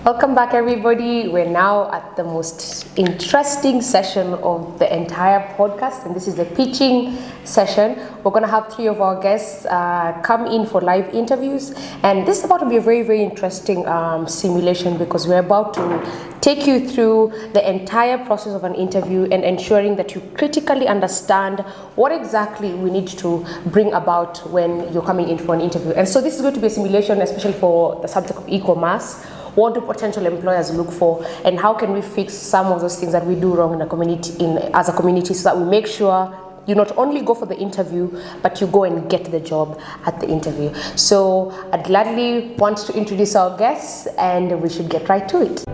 Welcome back, everybody. We're now at the most interesting session of the entire podcast, and this is the pitching session. We're going to have 3 of our guests come in for live interviews, and this is about to be a very, very interesting simulation because we're about to take you through the entire process of an interview and ensuring that you critically understand what exactly we need to bring about when you're coming in for an interview. And so this is going to be a simulation, especially for the subject of e-commerce. What do potential employers look for, and how can we fix some of those things that we do wrong in a community, as a community, so that we make sure you not only go for the interview, but you go and get the job at the interview. So I'd gladly want to introduce our guests, and we should get right to it.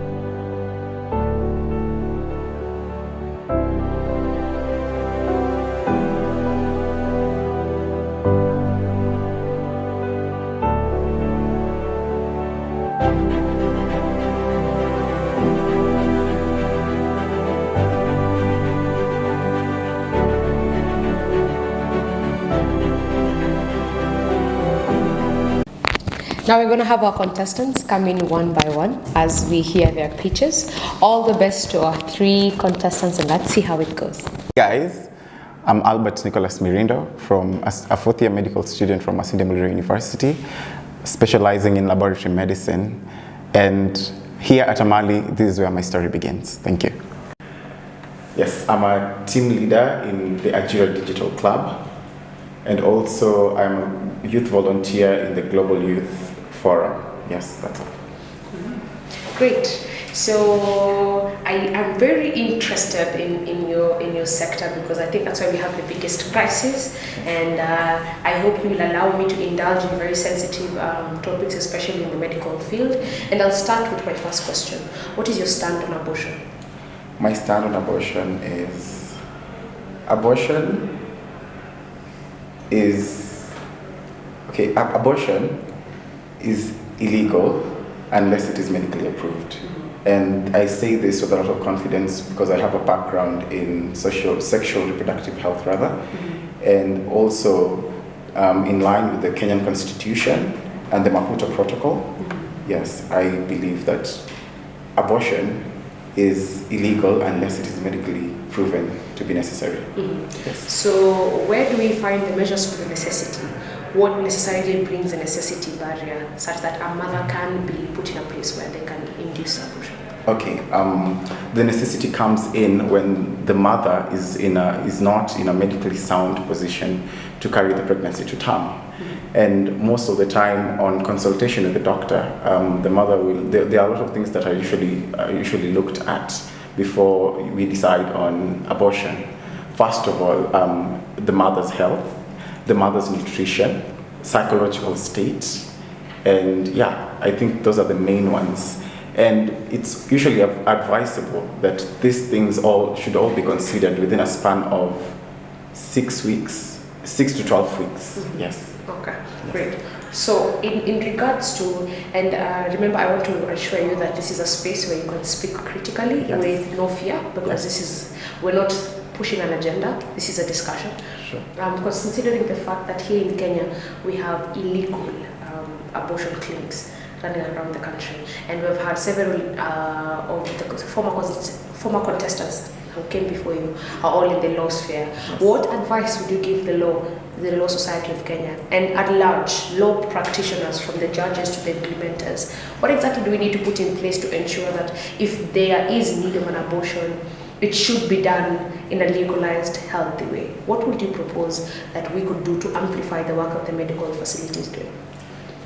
Now we're going to have our contestants come in one by one as we hear their pitches. All the best to our 3 contestants, and let's see how it goes. Guys, I'm Albert Nicholas Mirindo, from a 4th-year medical student from Masinde Muliro University, specializing in laboratory medicine. And here at Amali, this is where my story begins. Thank you. Yes, I'm a team leader in the Agile Digital Club, and also I'm a youth volunteer in the Global Youth Forum. Yes, that's all. Great. So I am very interested in your sector because I think that's where we have the biggest crisis, and I hope you will allow me to indulge in very sensitive topics, especially in the medical field. And I'll start with my first question. What is your stand on abortion? My stand on abortion is abortion is illegal unless it is medically approved. And I say this with a lot of confidence because I have a background in sexual reproductive health and also in line with the Kenyan Constitution and the Maputo Protocol. Yes, I believe that abortion is illegal unless it is medically proven to be necessary. Yes. So where do we find the measures for necessity? What necessarily brings a necessity barrier such that a mother can be put in a place where they can induce abortion? Okay, the necessity comes in when the mother is not in a medically sound position to carry the pregnancy to term. And most of the time, on consultation with the doctor, the mother will. There are a lot of things that are usually looked at before we decide on abortion. First of all, the mother's health, the mother's nutrition, psychological state, and I think those are the main ones. And it's usually advisable that these things should all be considered within a span of 6 to 12 weeks. Yes. Okay, great. So in regards to, and remember, I want to assure you that this is a space where you can speak critically with no fear, because we're not pushing an agenda, this is a discussion. Sure. Because considering the fact that here in Kenya, we have illegal abortion clinics running around the country, and we've had several of the former contestants who came before you are all in the law sphere. Yes. What advice would you give the Law Society of Kenya, and at large, law practitioners from the judges to the implementers? What exactly do we need to put in place to ensure that if there is need of an abortion, it should be done in a legalized, healthy way? What would you propose that we could do to amplify the work of the medical facilities doing?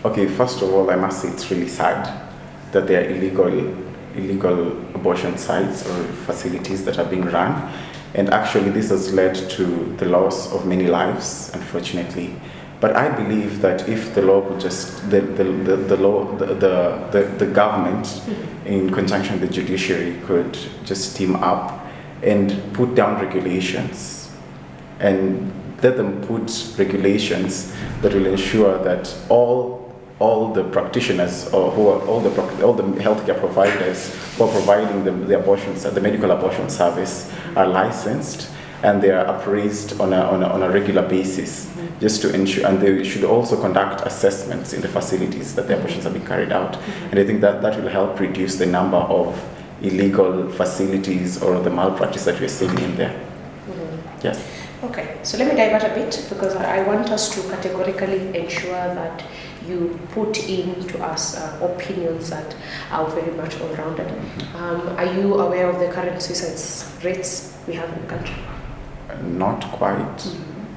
Okay, first of all, I must say it's really sad that there are illegal abortion sites or facilities that are being run, and actually this has led to the loss of many lives, unfortunately. But I believe that if the law would just the government in conjunction with the judiciary could just team up and put down regulations, and let them put regulations that will ensure that all all the practitioners or all the healthcare providers who are providing the abortions, the medical abortion service, are licensed and they are appraised on a regular basis, just to ensure, and they should also conduct assessments in the facilities that the abortions are being carried out. And I think that will help reduce the number of illegal facilities or the malpractice that we're seeing in there. Yes. Okay, so let me divert a bit, because I want us to categorically ensure that you put into us opinions that are very much all-rounded. Are you aware of the current suicide rates we have in the country? Not quite.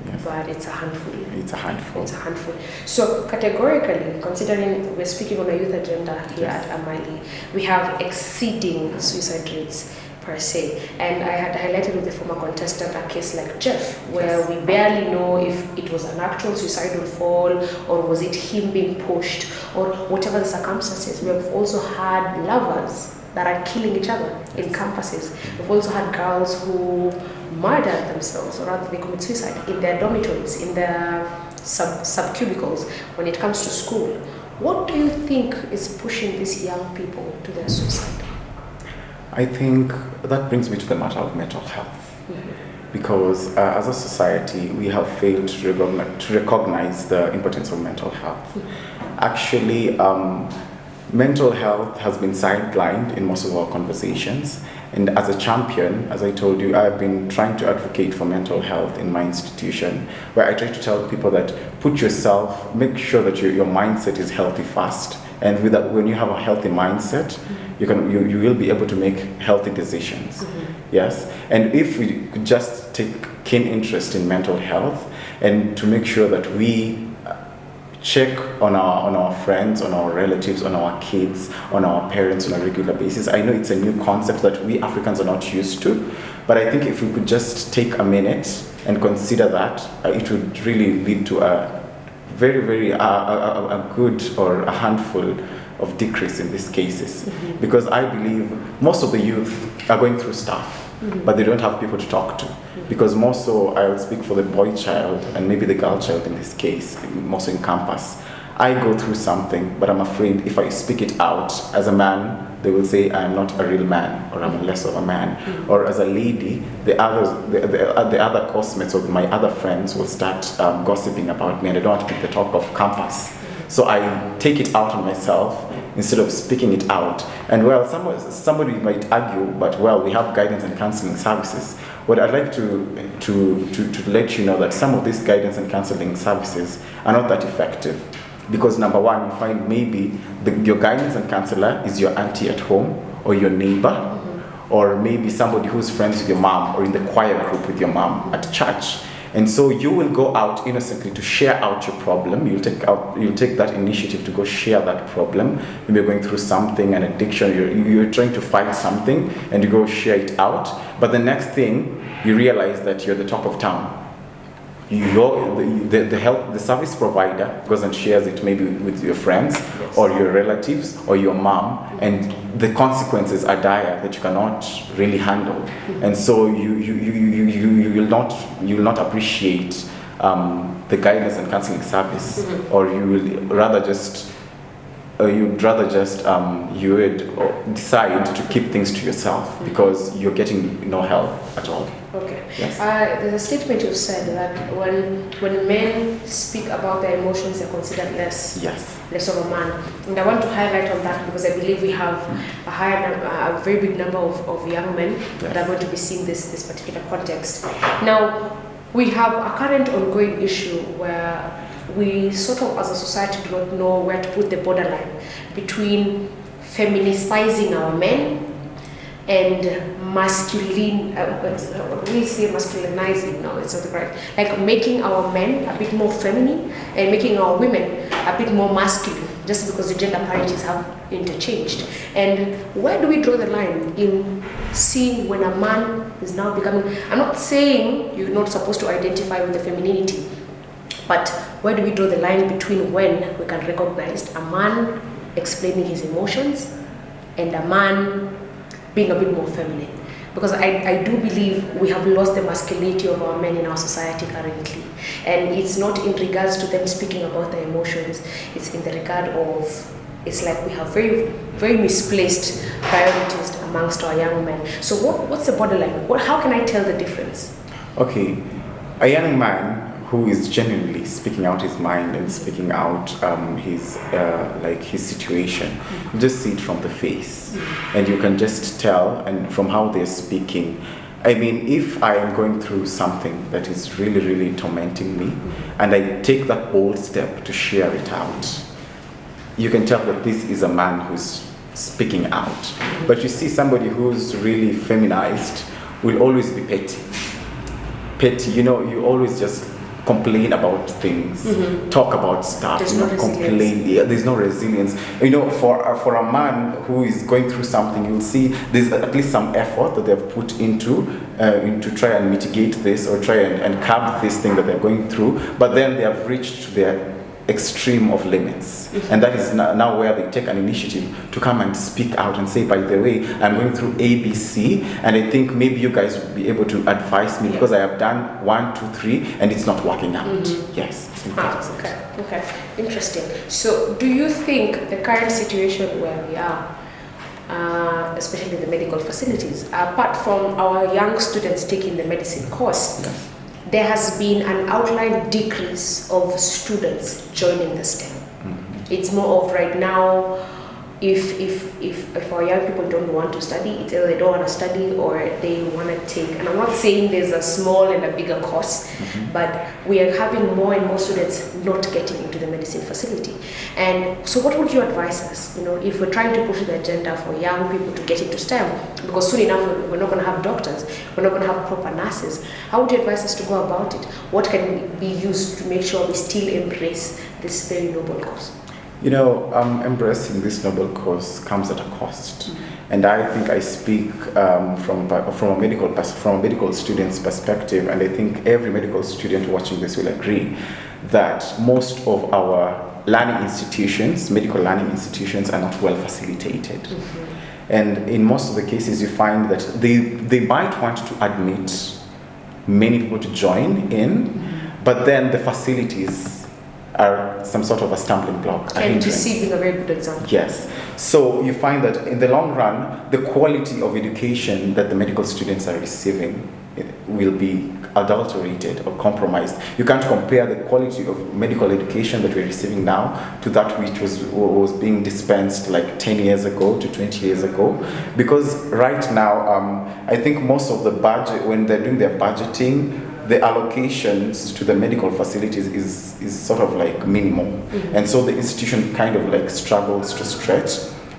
Yes. But it's a handful. It's a handful. It's a handful. So categorically, considering we're speaking on a youth agenda here at Amali, we have exceeding suicide rates per se. And I had highlighted with the former contestant a case like Jeff, where we barely know if it was an actual suicidal fall or was it him being pushed or whatever the circumstances. We have also had lovers that are killing each other in campuses. We've also had girls who murder themselves, or rather they commit suicide in their dormitories, in their sub-cubicles when it comes to school. What do you think is pushing these young people to their suicide? I think that brings me to the matter of mental health. Because as a society, we have failed to recognize the importance of mental health. Actually, mental health has been sidelined in most of our conversations. And as a champion, as I told you, I've been trying to advocate for mental health in my institution, where I try to tell people that make sure that your mindset is healthy first. And with that, when you have a healthy mindset, you will be able to make healthy decisions. Yes, and if we could just take keen interest in mental health and to make sure that we check on our friends, on our relatives, on our kids, on our parents on a regular basis. I know it's a new concept that we Africans are not used to, but I think if we could just take a minute and consider that, it would really lead to a very, very a good or a handful of decrease in these cases. Because I believe most of the youth are going through stuff, but they don't have people to talk to. Because more so, I will speak for the boy child and maybe the girl child in this case, mostly in campus. I go through something, but I'm afraid if I speak it out as a man, they will say I am not a real man, or I'm less of a man. Or as a lady, the other classmates or my other friends will start gossiping about me, and I don't want to be the talk of campus. So I take it out on myself instead of speaking it out. And well, somebody might argue, but well, we have guidance and counseling services. What I'd like to let you know that some of these guidance and counseling services are not that effective. Because number one, you find maybe your guidance and counselor is your auntie at home, or your neighbor, or maybe somebody who's friends with your mom, or in the choir group with your mom at church. And so you will go out innocently to share out your problem. You'll take that initiative to go share that problem. Maybe you're going through something, an addiction, you're trying to fight something, and you go share it out. But the next thing, you realize that you're the talk of town. The service provider goes and shares it maybe with your friends, or your relatives, or your mom, and the consequences are dire that you cannot really handle. And so you will not appreciate the guidance and counseling service, or you will rather just you would decide to keep things to yourself because you're getting no help at all. Okay. Yes. There's a statement you've said that when men speak about their emotions, they're considered less of a man. And I want to highlight on that because I believe we have a very big number of young men that are going to be seeing this particular context. Now, we have a current ongoing issue where we sort of, as a society, do not know where to put the borderline between feminicizing our men and we say masculinizing. No, it's not the correct. Like making our men a bit more feminine and making our women a bit more masculine, just because the gender parities have interchanged. And where do we draw the line in seeing when a man is now becoming? I'm not saying you're not supposed to identify with the femininity, but where do we draw the line between when we can recognize a man explaining his emotions and a man being a bit more feminine? because I do believe we have lost the masculinity of our men in our society currently. And it's not in regards to them speaking about their emotions, it's in the regard of, it's like we have very, very misplaced priorities amongst our young men. So what's the borderline? How can I tell the difference? Okay, a young man who is genuinely speaking out his mind and speaking out his situation, you just see it from the face, and you can just tell, and from how they're speaking. I mean, if I am going through something that is really, really tormenting me, and I take that bold step to share it out, you can tell that this is a man who's speaking out. But you see somebody who's really feminized will always be petty. Petty, you always just complain about things, talk about stuff, complain. Yeah, there's no resilience. For a man who is going through something, you'll see there's at least some effort that they've put into try and mitigate this or try and curb this thing that they're going through. But then they have reached their extreme of limits, and that is now where they take an initiative to come and speak out and say, by the way, I'm going through ABC, and I think maybe you guys will be able to advise me because I have done 1, 2, 3 and it's not working out. Yes. Okay, interesting. So do you think the current situation where we are, especially the medical facilities, apart from our young students taking the medicine course, there has been an outline decrease of students joining the STEM. It's more of right now, if our young people don't want to study, it's either they don't want to study or they want to take, and I'm not saying there's a small and a bigger course, but we are having more and more students not getting into the medicine facility. And so what would you advise us, if we're trying to push the agenda for young people to get into STEM, because soon enough we're not going to have doctors, we're not going to have proper nurses. How would you advise us to go about it? What can be used to make sure we still embrace this very noble cause? Embracing this noble cause comes at a cost, and I think I speak from a medical student's perspective, and I think every medical student watching this will agree that most of our learning institutions, medical learning institutions, are not well facilitated, and in most of the cases, you find that they might want to admit many people to join in, but then the facilities are some sort of a stumbling block. And receiving a very good example. Yes. So you find that in the long run, the quality of education that the medical students are receiving will be adulterated or compromised. You can't compare the quality of medical education that we're receiving now to that which was being dispensed like 10 years ago to 20 years ago. Because right now, I think most of the budget, when they're doing their budgeting, the allocations to the medical facilities is sort of like minimal. And so the institution kind of like struggles to stretch.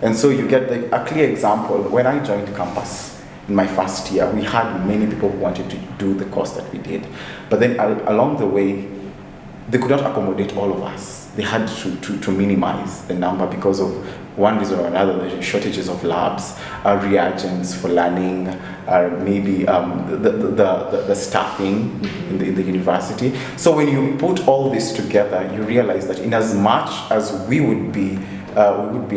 And so you get a clear example. When I joined campus in my first year, we had many people who wanted to do the course that we did. But then along the way, they could not accommodate all of us. They had to minimize the number because of one reason or another, the shortages of labs, reagents for learning, maybe the staffing in the university. So when you put all this together, you realize that in as much as we would be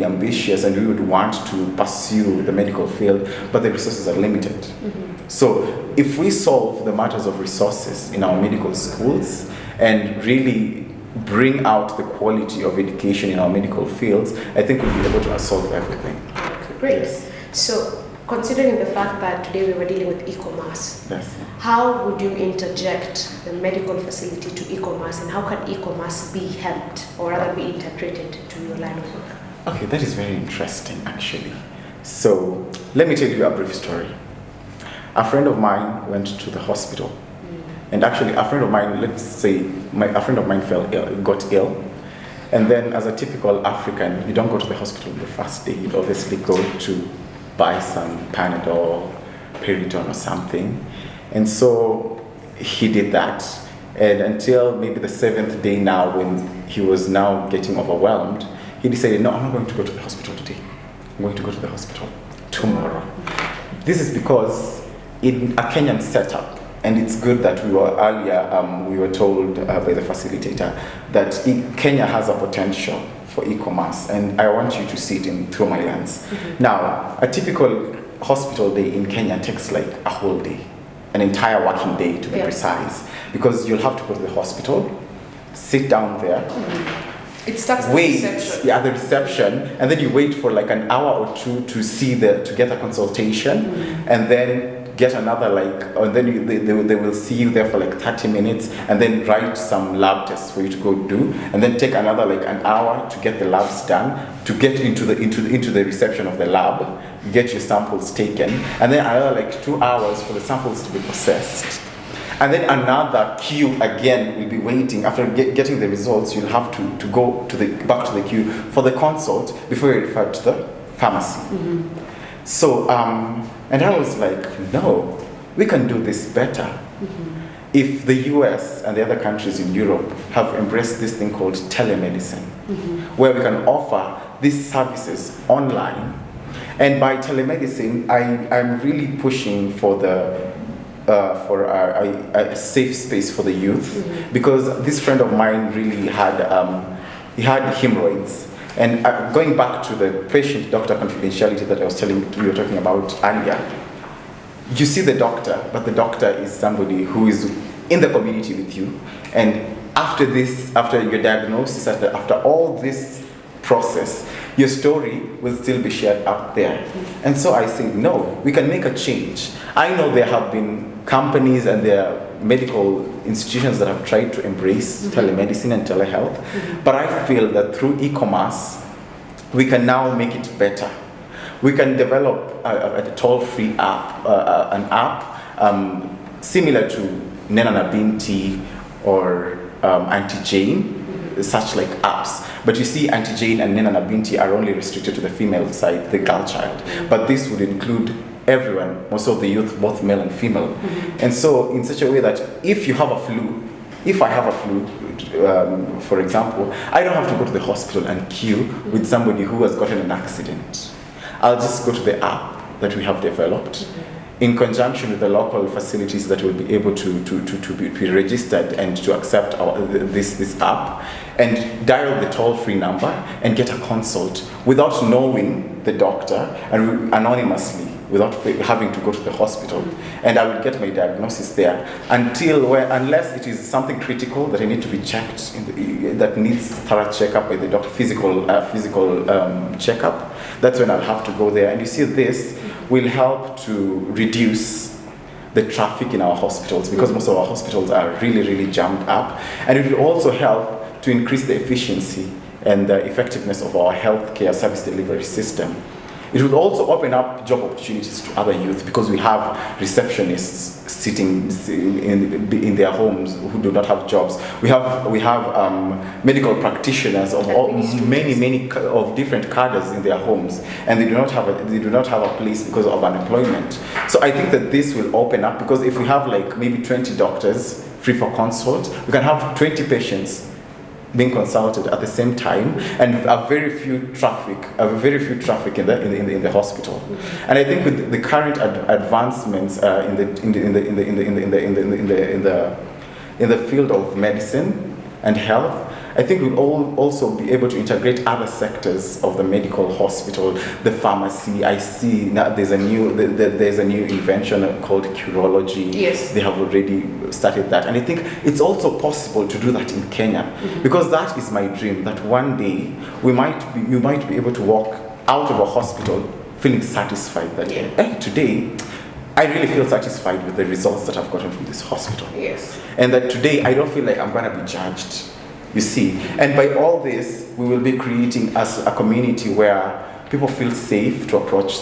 ambitious and we would want to pursue the medical field, but the resources are limited. So if we solve the matters of resources in our medical schools and really bring out the quality of education in our medical fields, I think we'll be able to solve everything. Okay, great. Yes. So, considering the fact that today we were dealing with e-commerce, how would you interject the medical facility to e-commerce, and how can e-commerce be helped or rather be integrated to your line of work? Okay, that is very interesting actually. So, let me tell you a brief story. A friend of mine went to the hospital. And actually, a friend of mine, let's say, a friend of mine got ill. And then as a typical African, you don't go to the hospital the first day. You obviously go to buy some Panadol, Piriton or something. And so he did that. And until maybe the 7th day now, when he was now getting overwhelmed, he decided, no, I'm not going to go to the hospital today. I'm going to go to the hospital tomorrow. This is because in a Kenyan setup, and it's good that we were told by the facilitator that Kenya has a potential for e-commerce, and I want you to see it through my lens. Now, a typical hospital day in Kenya takes like a whole day, an entire working day to be precise, because you'll have to go to the hospital, sit down there, it starts at wait, the reception. the reception, and then you wait for like an hour or two to get a consultation, and then get another and then they will see you there for like 30 minutes, and then write some lab tests for you to go do, and then take another like an hour to get the labs done, to get into the reception of the lab, get your samples taken, and then another like 2 hours for the samples to be processed. And then another queue again will be waiting. After getting the results, you'll have to go back to the queue for the consult before you're referred to the pharmacy. So, and I was like, no, we can do this better. If the US and the other countries in Europe have embraced this thing called telemedicine, where we can offer these services online. And by telemedicine, I'm really pushing for a safe space for the youth, because this friend of mine really had hemorrhoids, and going back to the patient-doctor confidentiality that we were talking about earlier, you see the doctor, but the doctor is somebody who is in the community with you, and after your diagnosis, after all this process, your story will still be shared out there. And so I think, no, we can make a change. I know there have been companies and there are medical institutions that have tried to embrace telemedicine and telehealth, but I feel that through e-commerce, we can now make it better. We can develop a toll-free app, an app similar to Nena na Binti or Auntie Jane, such like apps. But you see, Auntie Jane and Nena na Binti are only restricted to the female side, the girl child. But this would include everyone, most of the youth, both male and female. And so in such a way that if I have a flu, for example, I don't have to go to the hospital and queue with somebody who has gotten an accident. I'll just go to the app that we have developed in conjunction with the local facilities that will be able to be registered and to accept this app, and dial the toll-free number and get a consult without knowing the doctor, and anonymously, without having to go to the hospital. And I will get my diagnosis there unless it is something critical that I need to be checked, that needs thorough checkup by the doctor, physical checkup. That's when I'll have to go there. And you see, this will help to reduce the traffic in our hospitals, because most of our hospitals are really, really jammed up. And it will also help to increase the efficiency and the effectiveness of our healthcare service delivery system. It will also open up job opportunities to other youth, because we have receptionists sitting in their homes who do not have jobs. We have medical practitioners of many of different cadres in their homes, and they do not have a place because of unemployment. So I think that this will open up, because if we have like maybe 20 doctors free for consult, we can have 20 patients being consulted at the same time, and a very few traffic in the hospital. And I think with the current advancements in the field of medicine and health, I think we'll also be able to integrate other sectors of the medical hospital, the pharmacy. I see now there's a new invention called curology. Yes. They have already started that. And I think it's also possible to do that in Kenya, because that is my dream, that one day you might be able to walk out of a hospital feeling satisfied that, hey, today I really feel satisfied with the results that I've gotten from this hospital. Yes. And that today I don't feel like I'm going to be judged. You see, and by all this, we will be creating as a community where people feel safe to approach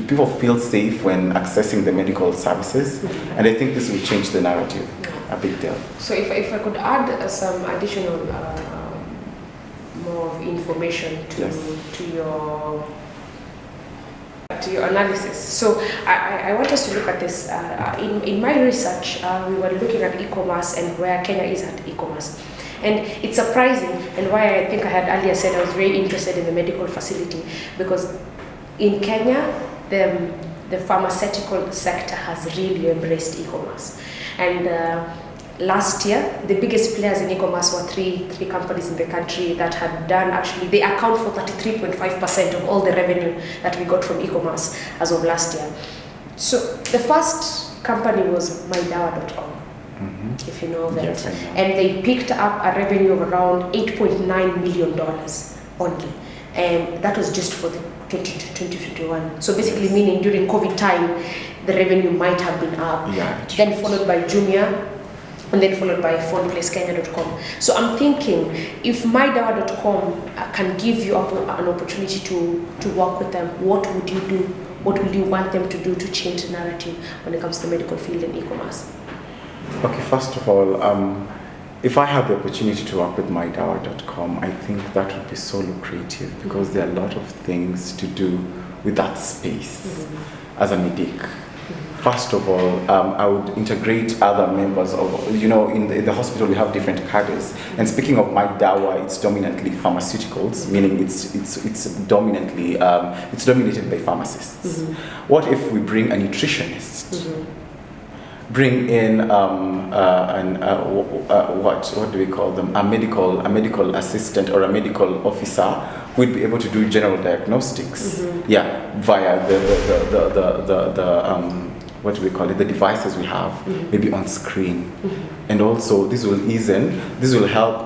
people feel safe when accessing the medical services, and I think this will change the narrative a big deal. So if I could add some additional more of information to your analysis. So I want us to look at this. In my research, we were looking at e-commerce and where Kenya is at e-commerce. And it's surprising, and why I think I had earlier said I was very interested in the medical facility, because in Kenya, the pharmaceutical sector has really embraced e-commerce. And last year, the biggest players in e-commerce were three companies in the country that had done, actually, they account for 33.5% of all the revenue that we got from e-commerce as of last year. So the first company was mydawa.com, if you know of it. Yes, I know. And they picked up a revenue of around $8.9 million only. And that was just for the 2021. So basically meaning during COVID time, the revenue might have been up. Yeah, then followed by Jumia, and then followed by phoneplacekenya.com. So I'm thinking, if mydawa.com can give you an opportunity to work with them, what would you do? What would you want them to do to change the narrative when it comes to the medical field and e-commerce? Okay, first of all, if I had the opportunity to work with mydawa.com, I think that would be so lucrative because there are a lot of things to do with that space as a medic. First of all, I would integrate other members of, in the hospital we have different cadres. And speaking of mydawa, it's dominantly pharmaceuticals, meaning it's dominantly it's dominated by pharmacists. What if we bring a nutritionist? Bring in what do we call them? A medical assistant or a medical officer who would be able to do general diagnostics. Yeah, via the what do we call it? The devices we have, maybe on screen, and also this will help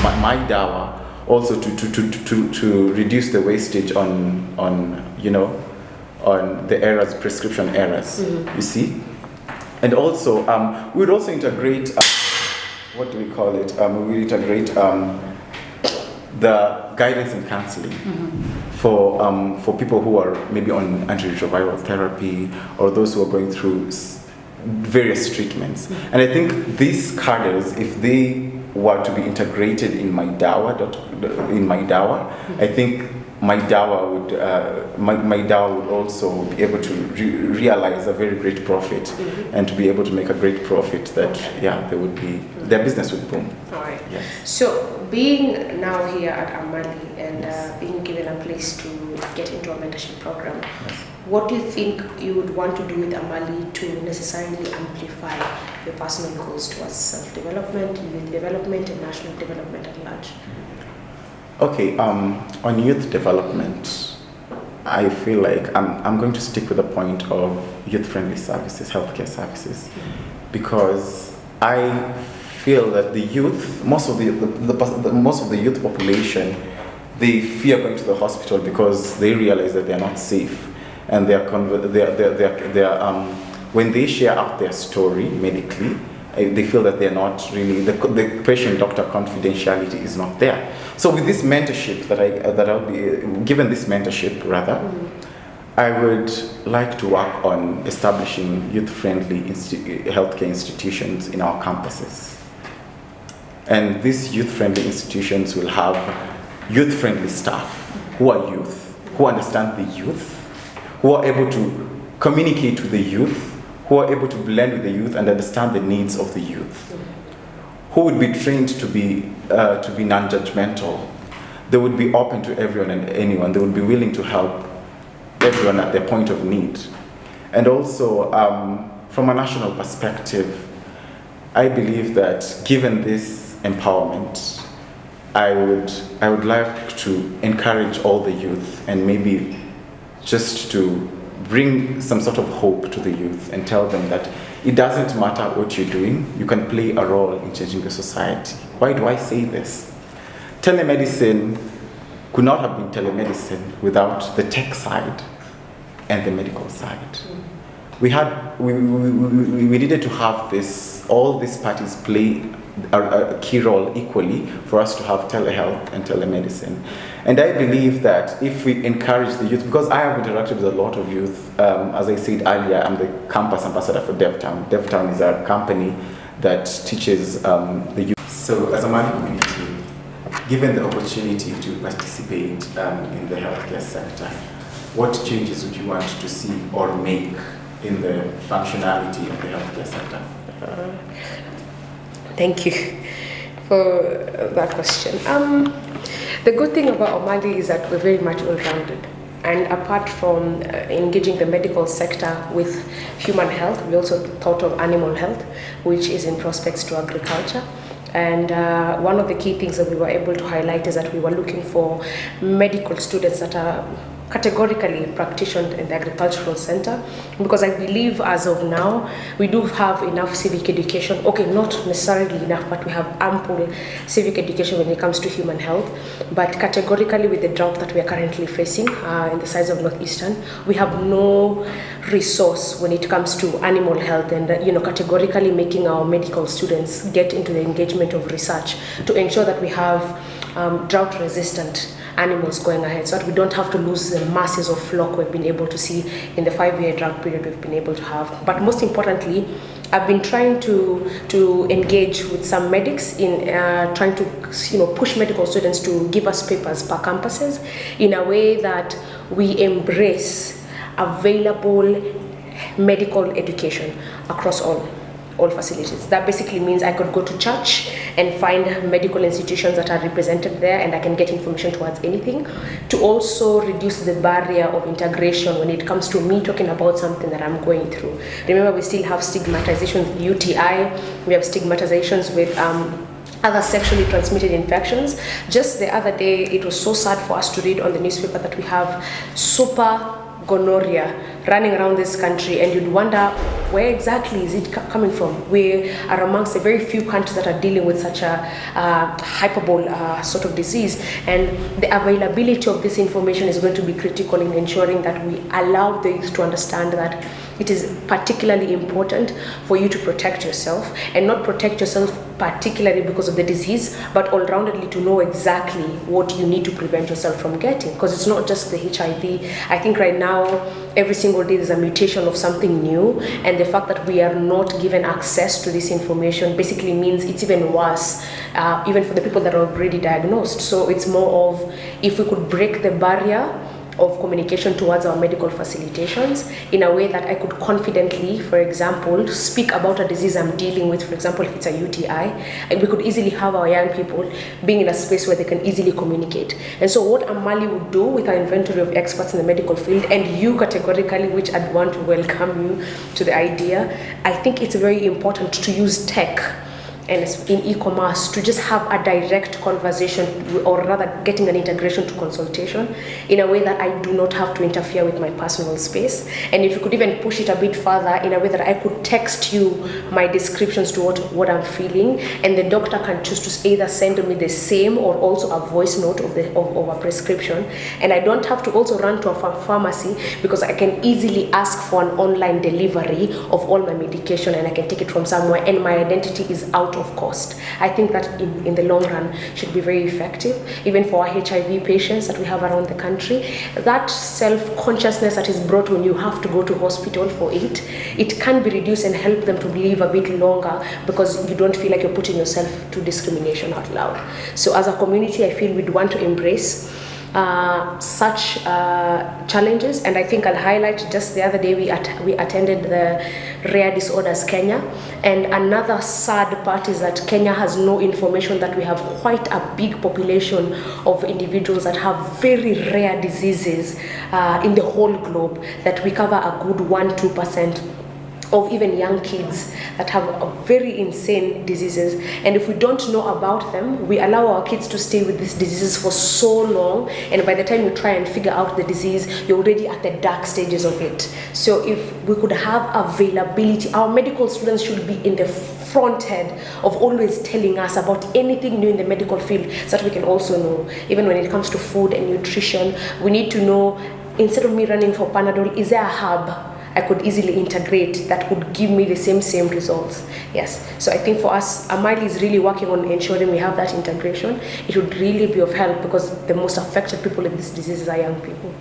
mydawa also to reduce the wastage on the errors, prescription errors. You see. And also, we would also integrate, what do we call it? We would integrate the guidance and counseling for people who are maybe on antiretroviral therapy or those who are going through various treatments. And I think these cadres, if they were to be integrated in mydawa, I think mydawa would also be able to realize a very great profit and to be able to make a great profit that their business would boom. All right. Yes. So being now here at Amali and being given a place to get into a mentorship program, what do you think you would want to do with Amali to necessarily amplify your personal goals towards self-development, youth development, and national development at large? Okay, on youth development, I feel like I'm going to stick with the point of youth-friendly services, healthcare services, because I feel that the youth, most of the youth population, they fear going to the hospital because they realize that they are not safe, and when they share out their story medically, they feel that they're not really, the patient-doctor confidentiality is not there. So with this mentorship that I'll be given this mentorship rather, I would like to work on establishing youth-friendly healthcare institutions in our campuses. And these youth-friendly institutions will have youth-friendly staff who are youth, who understand the youth, who are able to communicate with the youth, who are able to blend with the youth and understand the needs of the youth, who would be trained to be non-judgmental. They would be open to everyone and anyone. They would be willing to help everyone at their point of need. And also, from a national perspective, I believe that given this empowerment, I would like to encourage all the youth and maybe just to bring some sort of hope to the youth and tell them that it doesn't matter what you're doing, you can play a role in changing the society. Why do I say this? Telemedicine could not have been telemedicine without the tech side and the medical side. We needed to have all these parties play a key role equally for us to have telehealth and telemedicine. And I believe that if we encourage the youth, because I have interacted with a lot of youth, as I said earlier, I'm the campus ambassador for DevTown. DevTown is a company that teaches the youth. So as a Amali community, given the opportunity to participate in the healthcare sector, what changes would you want to see or make in the functionality of the healthcare sector? Thank you for that question. The good thing about Amali is that we're very much all-rounded. And apart from engaging the medical sector with human health, we also thought of animal health, which is in prospects to agriculture. And one of the key things that we were able to highlight is that we were looking for medical students that are categorically practiced in the agricultural center, because I believe as of now we do have enough civic education. Okay, not necessarily enough, but we have ample civic education when it comes to human health. But categorically, with the drought that we are currently facing in the sides of Northeastern, we have no resource when it comes to animal health, and categorically making our medical students get into the engagement of research to ensure that we have drought resistant animals going ahead, so that we don't have to lose the masses of flock we've been able to see in the 5-year drought period we've been able to have. But most importantly, I've been trying to engage with some medics in trying to push medical students to give us papers per campuses in a way that we embrace available medical education across all facilities. That basically means I could go to church and find medical institutions that are represented there, and I can get information towards anything, to also reduce the barrier of integration when it comes to me talking about something that I'm going through. Remember, we still have stigmatizations with UTI, we have stigmatizations with other sexually transmitted infections. Just the other day, it was so sad for us to read on the newspaper that we have super gonorrhea running around this country, and you'd wonder, where exactly is it coming from? We are amongst the very few countries that are dealing with such a hyperbole sort of disease, and the availability of this information is going to be critical in ensuring that we allow the youth to understand that it is particularly important for you to protect yourself, and not protect yourself particularly because of the disease, but all-roundedly to know exactly what you need to prevent yourself from getting, because it's not just the HIV. I think right now, every single day there's a mutation of something new, and the fact that we are not given access to this information basically means it's even worse, even for the people that are already diagnosed. So it's more of, if we could break the barrier of communication towards our medical facilitations in a way that I could confidently, for example, speak about a disease I'm dealing with. For example, if it's a UTI, and we could easily have our young people being in a space where they can easily communicate. And so what Amali would do with our inventory of experts in the medical field, and you categorically, which I'd want to welcome you to the idea, I think it's very important to use tech and in e-commerce to just have a direct conversation, or rather getting an integration to consultation in a way that I do not have to interfere with my personal space. And if you could even push it a bit further in a way that I could text you my descriptions to what I'm feeling, and the doctor can choose to either send me the same or also a voice note of a prescription, and I don't have to also run to a pharmacy, because I can easily ask for an online delivery of all my medication, and I can take it from somewhere, and my identity is out of cost. I think that in the long run should be very effective, even for our HIV patients that we have around the country. That self-consciousness that is brought when you have to go to hospital for it can be reduced and help them to live a bit longer, because you don't feel like you're putting yourself to discrimination out loud. So as a community, I feel we'd want to embrace such challenges. And I think I'll highlight, just the other day we attended the Rare Disorders Kenya, and another sad part is that Kenya has no information that we have quite a big population of individuals that have very rare diseases in the whole globe, that we cover a good 1-2% of even young kids that have very insane diseases. And if we don't know about them, we allow our kids to stay with these diseases for so long, and by the time you try and figure out the disease, you're already at the dark stages of it. So if we could have availability, our medical students should be in the front head of always telling us about anything new in the medical field, so that we can also know, even when it comes to food and nutrition, we need to know, instead of me running for Panadol, is there a herb I could easily integrate that could give me the same results? Yes. So I think for us, Amali is really working on ensuring we have that integration. It would really be of help, because the most affected people in this disease are young people.